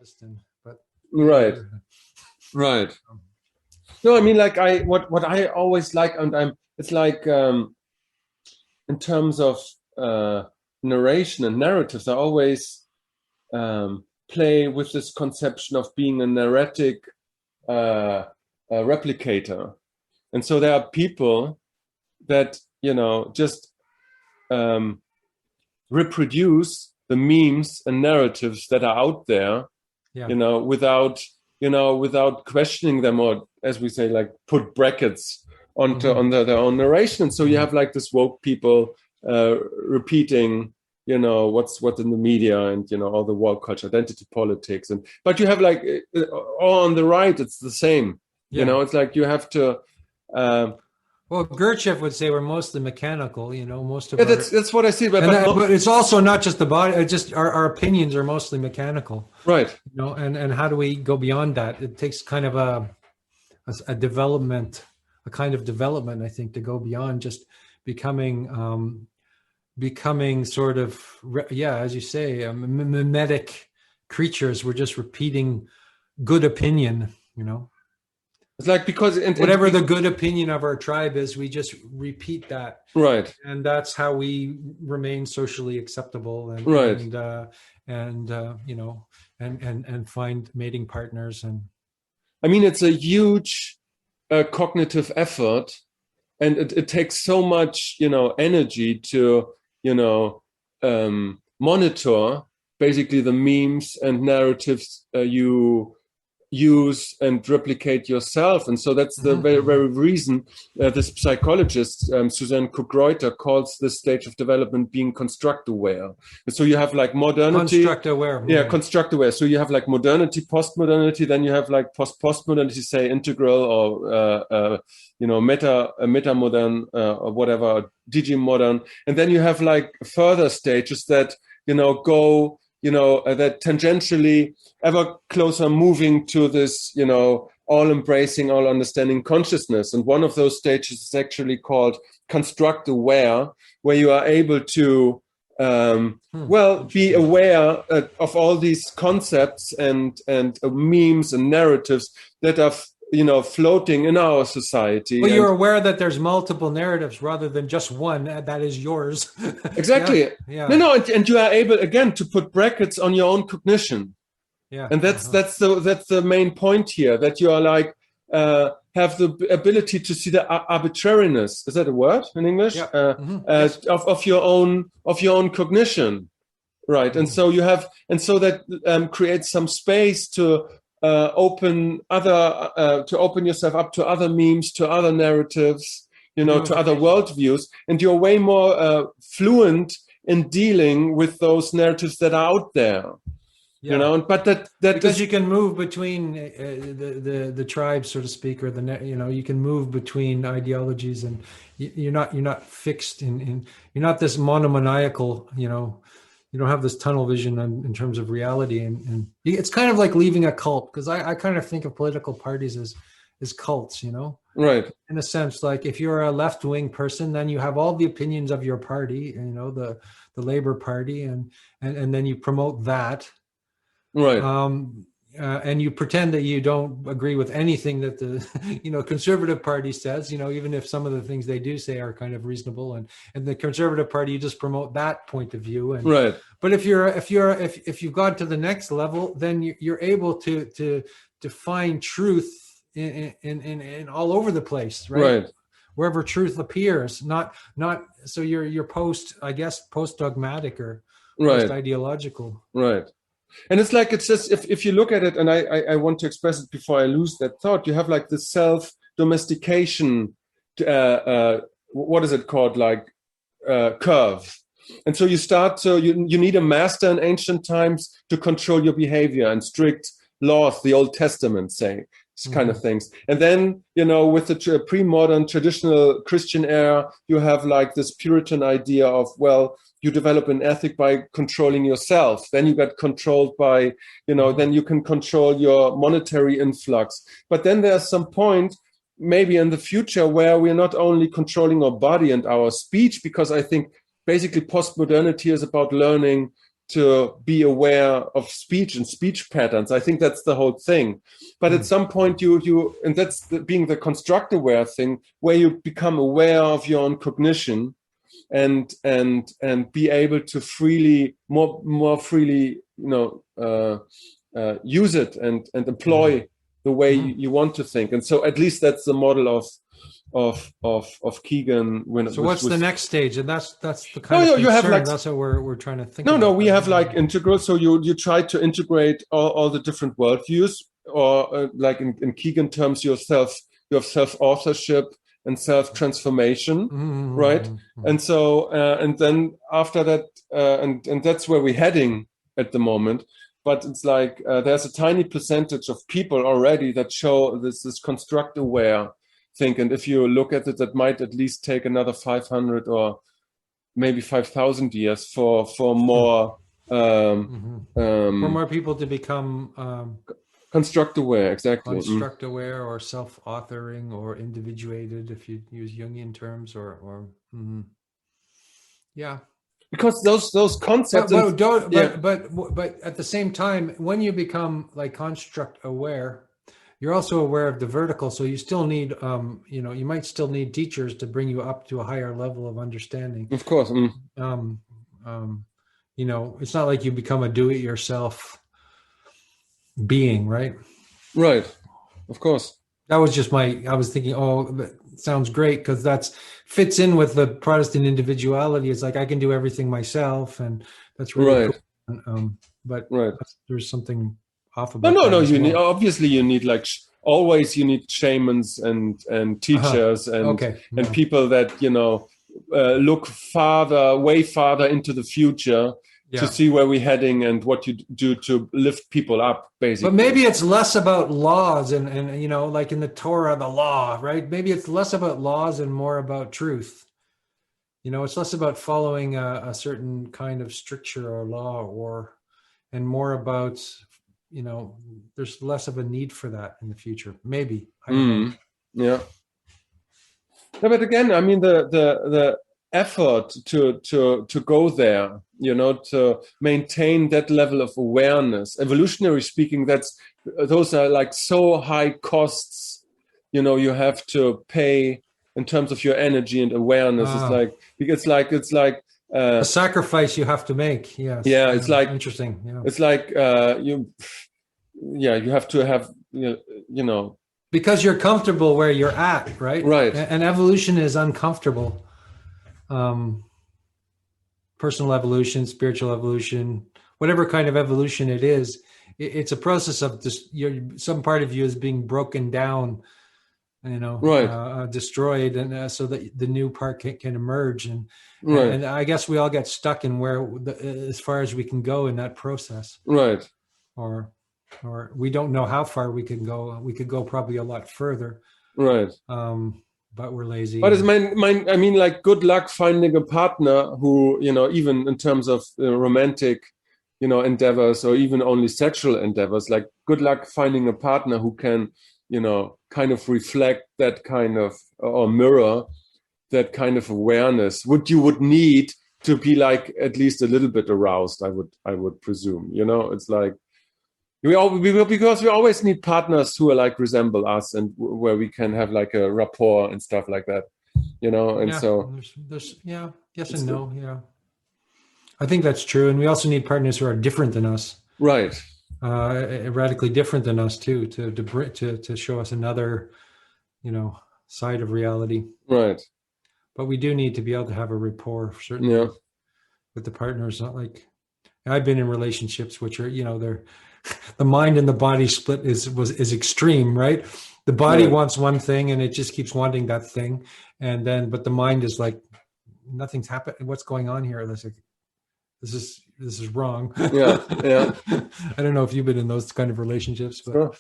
Protestant, but right. No, I mean, like what I always like, and it's like in terms of narration and narratives, I always play with this conception of being a narratic replicator. And so there are people that, just reproduce the memes and narratives that are out there, without questioning them, or, as we say, like put brackets on their own narration. And so you have like this woke people repeating, what's in the media, and all the woke culture, identity politics, but you have like all on the right, it's the same. It's like you have to. Well, Gurdjieff would say we're mostly mechanical. Most of that's what I see. But it's also not just the body. It's just our opinions are mostly mechanical, right? And how do we go beyond that? It takes kind of a development, a kind of development, I think, to go beyond just becoming sort of, as you say, memetic creatures. We're just repeating good opinion, It's like, because whatever the good opinion of our tribe is, we just repeat that, right? And that's how we remain socially acceptable, and right, and find mating partners. And I mean, it's a huge cognitive effort, and it takes so much energy to monitor basically the memes and narratives you use and replicate yourself. And so that's the very, very reason this psychologist, Suzanne Cook-Reuter, calls this stage of development being construct-aware. And so you have like modernity. Construct-aware. Yeah, construct-aware. So you have like modernity, post-modernity, then you have like post-postmodernity, say integral, or, meta-modern, or whatever, digimodern. And then you have like further stages that, go, that tangentially ever closer moving to this, all-embracing, all-understanding consciousness. And one of those stages is actually called construct-aware, where you are able to, be aware of all these concepts and memes and narratives that are floating in our society. Well, you're aware that there's multiple narratives rather than just one that is yours. Exactly. Yeah. No, and you are able again to put brackets on your own cognition. Yeah. And that's the main point here, that you are like have the ability to see the arbitrariness. Is that a word in English? Yeah. Yes. of your own cognition, right? And so you have, and so that creates some space to open yourself up to other memes, to other narratives, to other worldviews, and you're way more fluent in dealing with those narratives that are out there. Yeah. But that because you can move between the tribes, so to speak, or you can move between ideologies, and you're not fixed in you're not this monomaniacal, you don't have this tunnel vision in terms of reality, and it's kind of like leaving a cult, because I kind of think of political parties as cults, right? In a sense, like if you're a left-wing person, then you have all the opinions of your party, the Labour Party, and then you promote that. Right. And you pretend that you don't agree with anything that the Conservative Party says, even if some of the things they do say are kind of reasonable, and the Conservative Party, you just promote that point of view. And right. But if you've got to the next level, then you're able to find truth in all over the place, right? Wherever truth appears, not so you're post dogmatic or post ideological, right? And it's just if you look at it, and I want to express it before I lose that thought, you have like the self-domestication, what is it called, like curve. And so you need a master in ancient times to control your behavior, and strict laws, the Old Testament say, kind of things. And then, with the pre-modern traditional Christian era, you have like this Puritan idea of, well, you develop an ethic by controlling yourself. Then you get controlled by, then you can control your monetary influx. But then there's some point, maybe in the future, where we're not only controlling our body and our speech, because I think basically postmodernity is about learning to be aware of speech and speech patterns. I think that's the whole thing. But at some point and that's being the construct aware thing, where you become aware of your own cognition and be able to more freely, use it and employ the way you want to think. And so at least that's the model of Keegan. So what's the next stage? And that's the kind of concern. You have like, that's what we're trying to think. No, we have like integral. So you try to integrate all the different worldviews, or like in Keegan terms, you have self-authorship and self-transformation, right? And so and then after that, and that's where we're heading at the moment. But it's like there's a tiny percentage of people already that show this construct aware thing. And if you look at it, that might at least take another 500 or maybe 5,000 years for more for more people to become construct aware. Exactly. Construct aware or self-authoring or individuated, if you use Jungian terms, or yeah. Because those concepts, but at the same time, when you become like construct aware, you're also aware of the vertical. So you still need, you might still need teachers to bring you up to a higher level of understanding. Of course. It's not like you become a do-it-yourself being, right? Right. Of course. That was just I was thinking, that sounds great, because that's fits in with the Protestant individuality. It's like I can do everything myself, and that's really cool. But there's something off about no. You need, obviously you need like always you need shamans and teachers and people that look way farther into the future to see where we're heading and what you do to lift people up, basically. But maybe it's less about laws and like in the Torah, the law, right? Maybe it's less about laws and more about truth. It's less about following a certain kind of stricture or law, and more about, there's less of a need for that in the future. Maybe. I don't know. Yeah. No, but again, I mean, the effort to go there, to maintain that level of awareness, evolutionary speaking, those are like so high costs, you have to pay in terms of your energy and awareness. It's like a sacrifice you have to make. Yes. Yeah. It's like interesting. Yeah. It's like you have to have, because you're comfortable where you're at, right? Right. And evolution is uncomfortable. Personal evolution, spiritual evolution, whatever kind of evolution it is, it's a process of some part of you is being broken down, destroyed, and so that the new part can emerge. And I guess we all get stuck in as far as we can go in that process. Right. Or we don't know how far we can go. We could go probably a lot further. Right. But we're lazy. But it's I mean, like, good luck finding a partner who, even in terms of romantic, endeavors, or even only sexual endeavors, like, good luck finding a partner who can, kind of reflect that kind of, or mirror that kind of awareness. You would need to be like at least a little bit aroused, I would presume. It's like, because we always need partners who are like resemble us and where we can have like a rapport and stuff like that, and so there's yes and no. Yeah, I think that's true. And we also need partners who are different than us, right? Radically different than us too, to show us another, side of reality, right? But we do need to be able to have a rapport, certainly, with the partners. Not like I've been in relationships which are, they're the mind and the body split is extreme, right? The body wants one thing and it just keeps wanting that thing, but the mind is like, nothing's happened. What's going on here? This is wrong. Yeah. I don't know if you've been in those kind of relationships, but sure.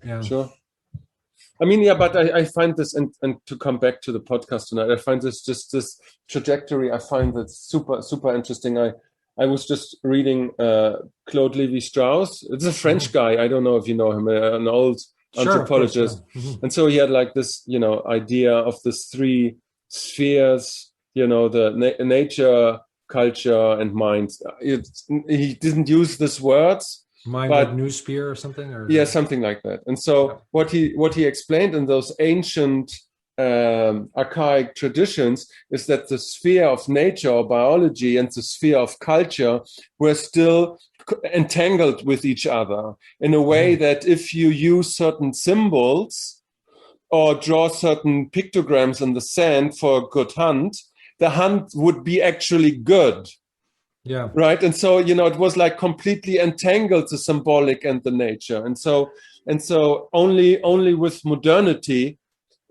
Yeah, sure. I mean, but I find this, and to come back to the podcast tonight, I find this trajectory. I find that super, super interesting. I was just reading Claude Lévi-Strauss. It's a French guy. I don't know if you know him, an old anthropologist. And so he had like this, idea of this three spheres, the nature, culture and mind. He didn't use these words, Mind but like noosphere or something, or yeah, something like that. And so what he explained in those ancient archaic traditions is that the sphere of nature or biology and the sphere of culture were still entangled with each other in a way that if you use certain symbols or draw certain pictograms in the sand for a good hunt, the hunt would be actually good. Yeah. Right. And so, it was like completely entangled, the symbolic and the nature. And so only with modernity,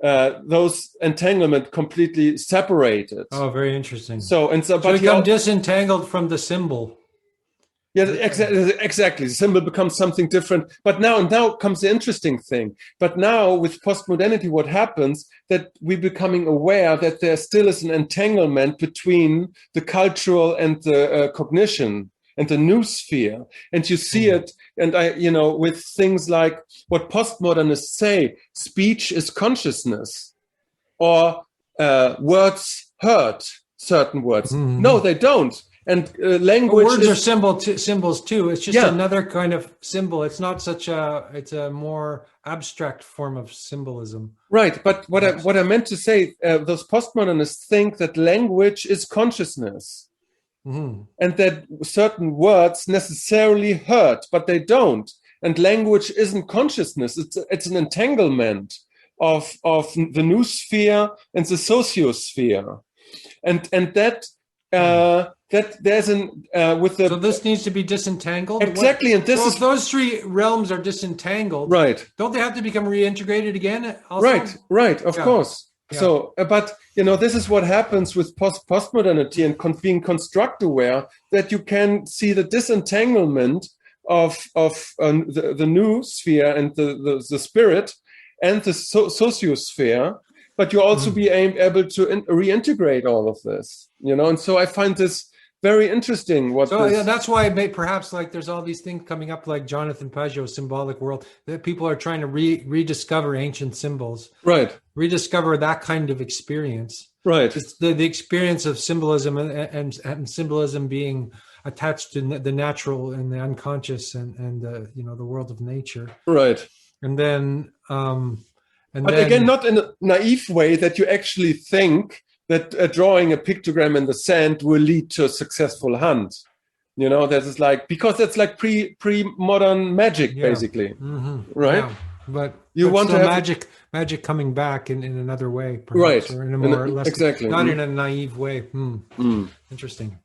those entanglement completely separated. Oh, very interesting. So but become disentangled from the symbol. Yeah, exactly. The symbol becomes something different. But now comes the interesting thing. But now with postmodernity, what happens that we're becoming aware that there still is an entanglement between the cultural and the cognition and the new sphere. And you see it, and with things like what postmodernists say, speech is consciousness, or words hurt, certain words. No, they don't. And language words are symbols too. It's just another kind of symbol. It's not it's a more abstract form of symbolism. Right. But what I meant to say, those postmodernists think that language is consciousness. And that certain words necessarily hurt, but they don't. And language isn't consciousness. It's an entanglement of the new sphere and the sociosphere. And that there's so this needs to be disentangled. Exactly. And if those three realms are disentangled, right? Don't they have to become reintegrated again? Also? Right. Of course. Yeah. So, but this is what happens with postmodernity and being construct aware, that you can see the disentanglement of the new sphere and the spirit and the sociosphere. But you also be able to reintegrate all of this, and so I find this very interesting. That's why perhaps like there's all these things coming up, like Jonathan Pageau's symbolic world, that people are trying to rediscover ancient symbols, right? Rediscover that kind of experience, right? It's the experience of symbolism and symbolism being attached to the natural and the unconscious and the world of nature, right? And then. But again, not in a naive way that you actually think that drawing a pictogram in the sand will lead to a successful hunt. That is like, because that's like pre-modern magic, basically, right? Yeah. But you want to have magic coming back in another way, perhaps, right? Or in a more less, exactly, not in a naive way. Interesting.